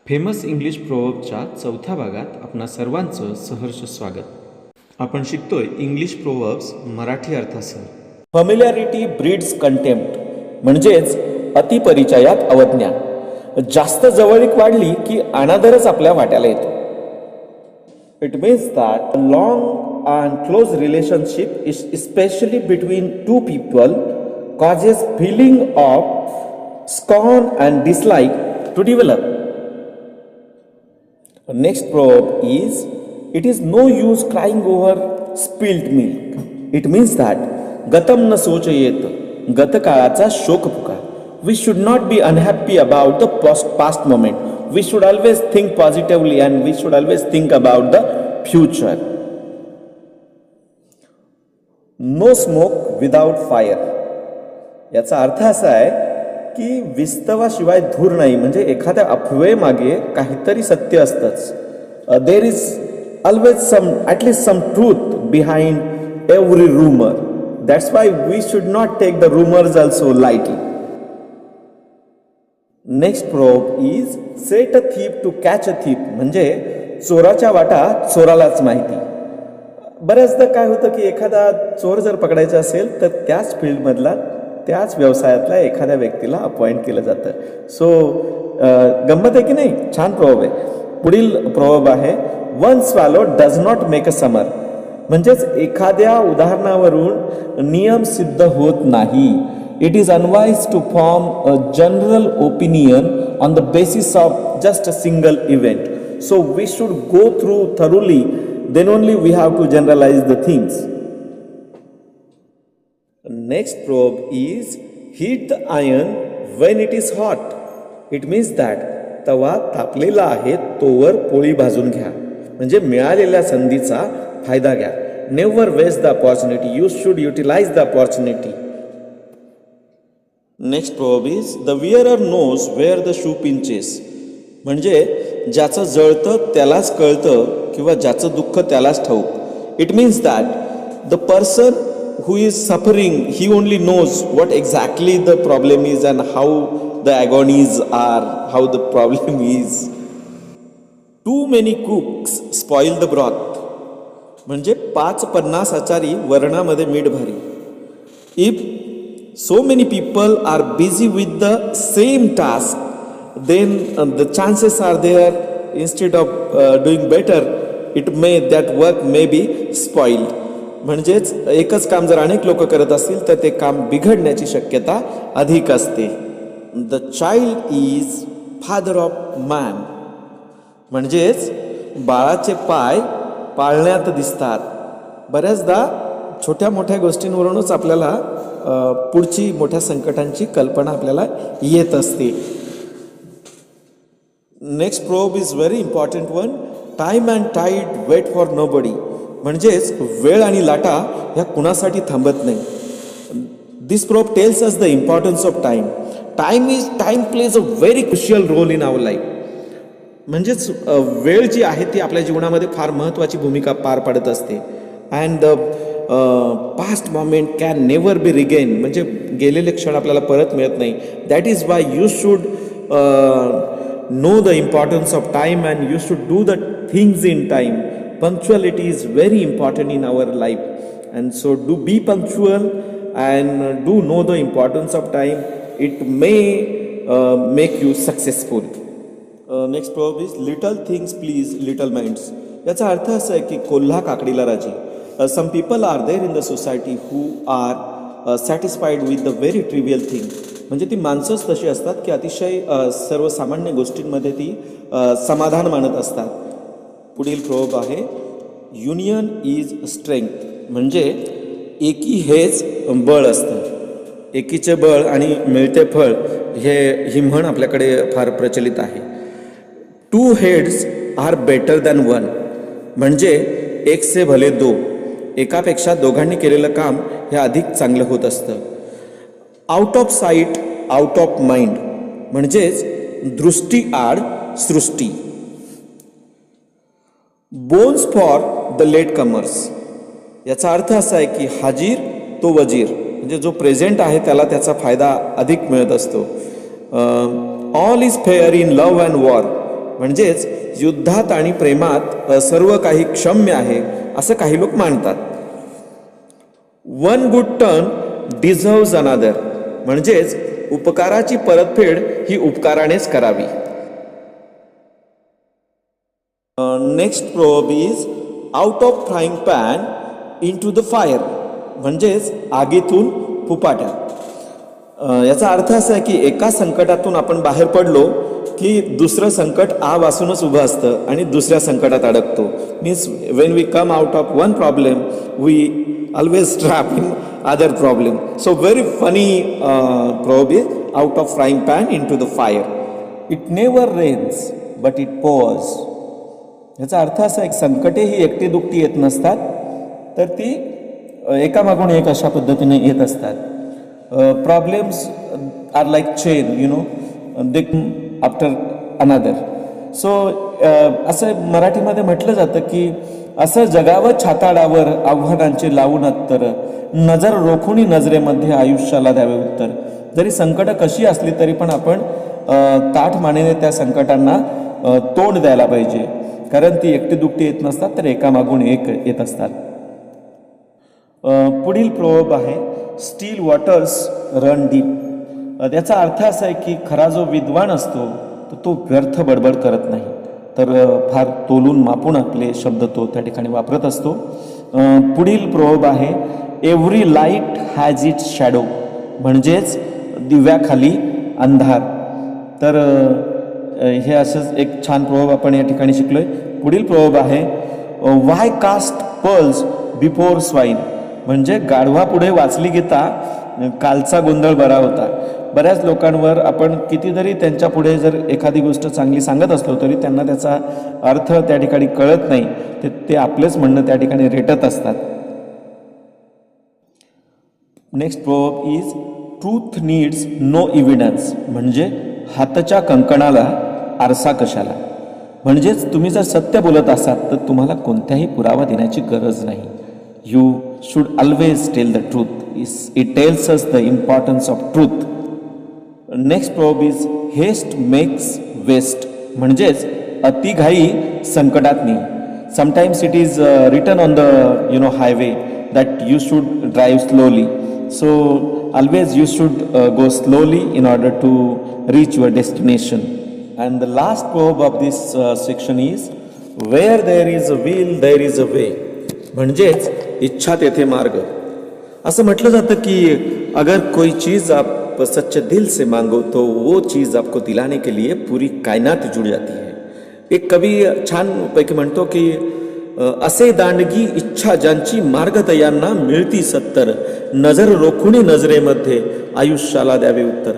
Famous English प्रोव्हर्बच्या चौथ्या भागात आपणा सर्वांचं सहर्ष स्वागत. आपण शिकतोय इंग्लिश प्रोव्हर्ब्स मराठी अर्थासह. फॅमिलियारिटी ब्रीड्स कंटेम्प्ट म्हणजेच अतिपरिचयात अवज्ञा. जास्त जवळीक वाढली की अनादरच आपल्या वाट्याला येतो. It means that long and close relationship is specially between two people causes feeling of scorn and dislike to develop. Next proverb is, it is no use crying over spilled milk. It means that गतम न सोचयेत, गतकाळाचा शोक पुकार. We should not be unhappy about the past moment. We should always think positively and we should always think about the future. No smoke without fire. याचा अर्थ असा आहे की विस्तवाशिवाय धूर नाही. म्हणजे एखाद्या अफवेमागे काहीतरी सत्य असतंच. There is always some at least some truth behind every rumour. That's why we should not take the rumours also lightly. Next proverb is set a thief to catch a thief. म्हणजे चोराच्या वाटा चोरालाच माहिती. बऱ्याचदा काय होतं की एखादा चोर जर पकडायचा असेल तर त्याच फील्डमधला त्याच व्यवसायातल्या एखाद्या व्यक्तीला अपॉइंट केलं जातं. सो गंमत आहे की नाही. छान प्रोवर्ब आहे. पुढील प्रोवर्ब आहे, one swallow does not make a summer. म्हणजेच एखाद्या उदाहरणावरून नियम सिद्ध होत नाही. It is unwise to form a general opinion on the basis of just a single event. So we should go through thoroughly, then only we have to generalise the things. Next proverb is, heat the iron when it is hot. It means that तवा तापलेला आहे तोवर पोळी भाजून घ्या. म्हणजे मिळालेल्या संधीचा फायदा घ्या. Never waste the opportunity. You should utilise the opportunity. Next proverb is, the wearer knows where the shoe pinches. म्हणजे ज्याचं जळतं त्यालाच कळतं किंवा ज्याचं दुःख त्यालाच ठाऊक. It means that the person who is suffering, he only knows what exactly the problem is and how the agonies are, how the problem is. Too many cooks spoil the broth. म्हणजे 5-50 आचारी वरणामध्ये मीठ भारी. If so many people are busy with the same task, then the chances are there, instead of doing better, that work may be spoiled. म्हणजेच एकच काम जर अनेक लोक करत असतील तर ते काम बिघडण्याची शक्यता अधिक असते. The child is father of man. म्हणजेच बाळाचे पाय पाळण्यात दिसतात. बऱ्याचदा छोट्या मोठ्या गोष्टींवरूनच आपल्याला पुढची मोठ्या संकटांची कल्पना आपल्याला येत असते. Next proverb is very important one. Time and tide wait for nobody. म्हणजेच वेळ आणि लाटा ह्या कुणासाठी थांबत नाही. This proverb tells us the importance of time. Time plays a very crucial role in our life. म्हणजेच वेळ जी आहे ती आपल्या जीवनामध्ये फार महत्त्वाची भूमिका पार पाडत असते. And the past moment can never B regain. म्हणजे गेलेले क्षण आपल्याला परत मिळत नाही. That is why you should know the importance of time and you should do the things in time. Punctuality is very important in our life, and so do be punctual and do know the importance of time. It may make you successful. Next proverb is, little things please little minds. याचा अर्थ असा आहे की कोल्हा काकडीला राजी. Some people are there in the society who are satisfied with the very trivial thing. म्हणजे ती माणसंच तशी असतात की अतिशय सर्वसामान्य गोष्टींमध्ये ती समाधान मानत असतात. पुढील प्रोवर्ब आहे, युनियन इज स्ट्रेंथ. म्हणजे एकी हेच बळ असतं. एकीचे बळ आणि मिळते फळ ही म्हण आपल्याकडे फार प्रचलित आहे. Two heads are better than one. म्हणजे एक से भले दो. एकापेक्षा दोघांनी केलेलं काम हे अधिक चांगलं होत असतं. Out of sight out of mind. म्हणजेच दृष्टी आड सृष्टी. Bones for the latecomers. याचा अर्थ असा आहे की हाजीर तो वजीर. म्हणजे जो प्रेझेंट आहे त्याला त्याचा फायदा अधिक मिळत असतो. All is fair in love and war. म्हणजेच युद्धात आणि प्रेमात सर्व काही क्षम्य आहे असं काही लोक मानतात. वन गुड टर्न डिझर्व्स अनादर, म्हणजेच उपकाराची परतफेड ही उपकारानेच करावी. Next proverb is out of frying pan into the fire, म्हणजेच आगीतून फुपाट्यात. याचा अर्थ असा आहे की एका संकटातून आपण बाहेर पडलो की दुसरं संकट वासूनच उभं असतं आणि दुसऱ्या संकटात अडकतो. Means when we come out of one problem we always trap in other problem. So very funny proverb is out of frying pan into the fire. It never rains but it pours. याचा अर्थ असा एक संकटे ही एकटी दुकटी येत नसतात, तर ती एकामागून एक अशा पद्धतीने येत असतात. Problems are like chain, you know, they after another. So असं मराठीमध्ये म्हटलं जातं की असं जगावं छाताडावर आव्हानांचे लावून अत्तर, नजर रोखुनी नजरेमध्ये आयुष्याला द्यावे उत्तर. जरी संकट कशी असली तरी पण आपण ताठ मानेने त्या संकटांना तोंड द्यायला पाहिजे, कारण ती एकटी दुकटी येत नसतात, तर एकामागून एक येत असतात. पुढील प्रोवर्ब आहे स्टील वॉटर्स रन डीप. त्याचा अर्थ असा आहे की खरा जो विद्वान असतो तर तो व्यर्थ बडबड करत नाही, तर फार तोलून मापून आपले शब्द तो त्या ठिकाणी वापरत असतो. पुढील प्रोवर्ब आहे every light has it shadow, म्हणजेच दिव्याखाली अंधार. तर हे असंच एक छान प्रोवर्ब आपण या ठिकाणी शिकलोय. पुढील प्रोवर्ब आहे व्हाय कास्ट पर्ल्स बिफोर स्वाईन, म्हणजे गाढवापुढे वाचली गीता, कालचा गोंधळ बरा होता. बऱ्याच लोकांवर आपण कितीतरी त्यांच्या पुढे जर एखादी गोष्ट चांगली सांगत असलो तरी त्यांना त्याचा अर्थ त्या ठिकाणी कळत नाही, ते आपलेच म्हणणं त्या ठिकाणी रेटत असतात. Next proverb is truth needs no evidence, म्हणजे हाताच्या कंकणाला आरसा कशाला. म्हणजेच तुम्ही जर सत्य बोलत असाल तर तुम्हाला कोणत्याही पुरावा देण्याची गरज नाही. You should always tell the truth. It tells us the importance of truth. Next proverb is haste makes waste, म्हणजेच अतिघाई संकटात नाही. Sometimes it is written on the highway that you should drive slowly. So always you should go slowly in order to reach your destination. And the last proverb of this section is where there is a will there is a way, म्हणजेच इच्छा तेथे मार्ग. असं म्हटलं जातं की अगर कोई चीज आप सच्चे दिल से मांगो तो वो चीज आपको दिलाने के लिए पूरी कायनात जुड़ जाती है. एक कवी छान पैकी म्हणतो की असे दांडगी इच्छा ज्यांची मार्ग तयांना मिळती सत्तर, नजर रोखुनी नजरेमध्ये आयुष्याला द्यावे उत्तर.